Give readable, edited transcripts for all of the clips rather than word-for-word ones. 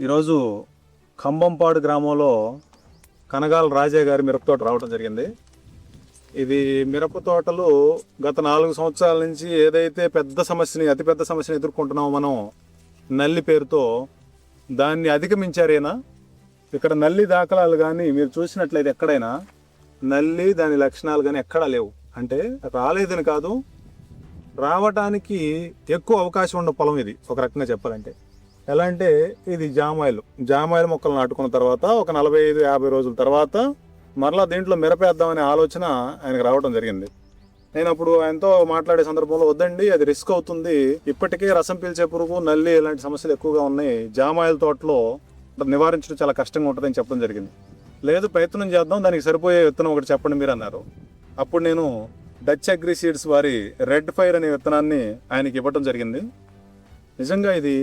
ఈరోజు ఖంభంపాడు గ్రామంలో కనగాల రాజా గారి మిరప తోట రావడం జరిగింది. ఇది మిరప తోటలు గత 4 సంవత్సరాల నుంచి ఏదైతే అతిపెద్ద సమస్యని ఎదుర్కొంటున్నామో మనం, నల్లి పేరుతో, దాన్ని అధిగమించారైనా. ఇక్కడ నల్లి దాఖలాలు కానీ మీరు చూసినట్లయితే ఎక్కడైనా నల్లి దాని లక్షణాలు కానీ ఎక్కడా లేవు. అంటే రాలేదని కాదు, రావటానికి ఎక్కువ అవకాశం ఉన్న పొలం ఇది. ఒక రకంగా చెప్పాలంటే ఎలా అంటే, ఇది జామాయిల్ మొక్కలు నాటుకున్న తర్వాత ఒక 45-50 రోజుల తర్వాత మరలా దీంట్లో మిరపేద్దామనే ఆలోచన ఆయనకు రావడం జరిగింది. నేను అప్పుడు ఆయనతో మాట్లాడే సందర్భంలో, వద్దండి అది రిస్క్ అవుతుంది, ఇప్పటికే రసం పీల్చే పురుగు, నల్లి ఇలాంటి సమస్యలు ఎక్కువగా ఉన్నాయి, జామాయిల్ తోటలో నివారించడం చాలా కష్టంగా ఉంటుందని చెప్పడం జరిగింది. లేదు, ప్రయత్నం చేద్దాం, దానికి సరిపోయే విత్తనం ఒకటి చెప్పండి మీరు అన్నారు. అప్పుడు నేను డచ్ అగ్రి సీడ్స్ వారి రెడ్ ఫైర్ అనే విత్తనాన్ని ఆయనకి ఇవ్వడం జరిగింది. నిజంగా ఇది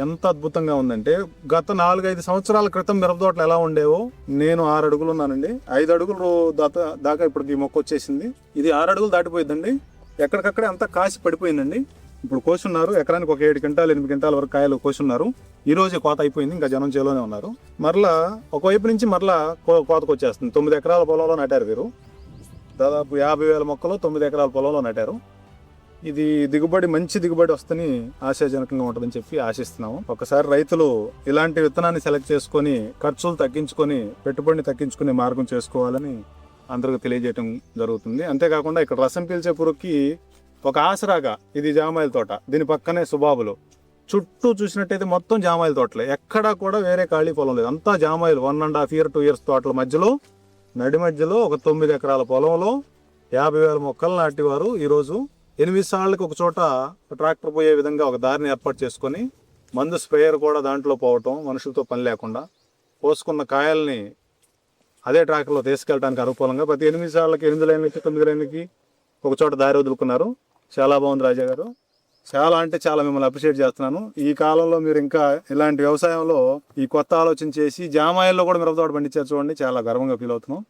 ఎంత అద్భుతంగా ఉందంటే, గత 4-5 సంవత్సరాల క్రితం మిరప తోటలు ఎలా ఉండేవో, నేను 6 అడుగులు ఉన్నానండి, 5 అడుగులు దాకా ఇప్పటికి ఈ మొక్క వచ్చేసింది. ఇది 6 అడుగులు దాటిపోయిందండి. ఎక్కడికక్కడే అంతా కాసి పడిపోయిందండి. ఇప్పుడు కోసున్నారు, ఎకరానికి ఒక 7 క్వింటాలు 8 క్వింటాల వరకు కాయలు కోసున్నారు. ఈ రోజే కోత అయిపోయింది, ఇంకా జనం చేలోనే ఉన్నారు. మరలా ఒకవైపు నుంచి మరలా కోతకు వచ్చేస్తుంది. 9 ఎకరాల పొలంలో నాటారు వీరు. దాదాపు 50,000 మొక్కలు 9 ఎకరాల పొలంలో నాటారు. ఇది మంచి దిగుబడి వస్తని ఆశాజనకంగా ఉంటుందని చెప్పి ఆశిస్తున్నాము. ఒకసారి రైతులు ఇలాంటి విత్తనాన్ని సెలెక్ట్ చేసుకొని ఖర్చులు తగ్గించుకొని, పెట్టుబడిని తగ్గించుకునే మార్గం చేసుకోవాలని అందరికీ తెలియజేయడం జరుగుతుంది. అంతేకాకుండా ఇక్కడ రసం పీల్చే పురుగుకి ఒక ఆసరాగా ఇది జామాయిల తోట, దీని పక్కనే సుబాబులు, చుట్టూ చూసినట్టయితే మొత్తం జామాయిల తోటలే, ఎక్కడా కూడా వేరే ఖాళీ పొలం లేదు, అంతా జామాయిలు. 1.5 year 2 years తోటల మధ్యలో, నడి మధ్యలో ఒక 9 ఎకరాల పొలంలో 50,000 మొక్కలు నాటివారు. ఈరోజు 8 సార్లకు ఒక చోట ట్రాక్టర్ పోయే విధంగా ఒక దారిని ఏర్పాటు చేసుకొని, మందు స్ప్రేయర్ కూడా దాంట్లో పోవటం, మనుషులతో పని లేకుండా, పోసుకున్న కాయల్ని అదే ట్రాక్టర్లో తీసుకెళ్ళడానికి అనుకూలంగా ప్రతి 8 సార్లకి 8 లైన్లకి 9 లైన్లకి ఒక చోట దారి వదులుకున్నారు. చాలా బాగుంది రాజా గారు, చాలా మిమ్మల్ని అప్రిషియేట్ చేస్తున్నాను. ఈ కాలంలో మీరు ఇంకా ఇలాంటి వ్యవసాయంలో ఈ కొత్త ఆలోచన చేసి జామాయిల్లో కూడా మిరప తోట పండించారు చూడండి, చాలా గర్వంగా ఫీల్ అవుతున్నాం.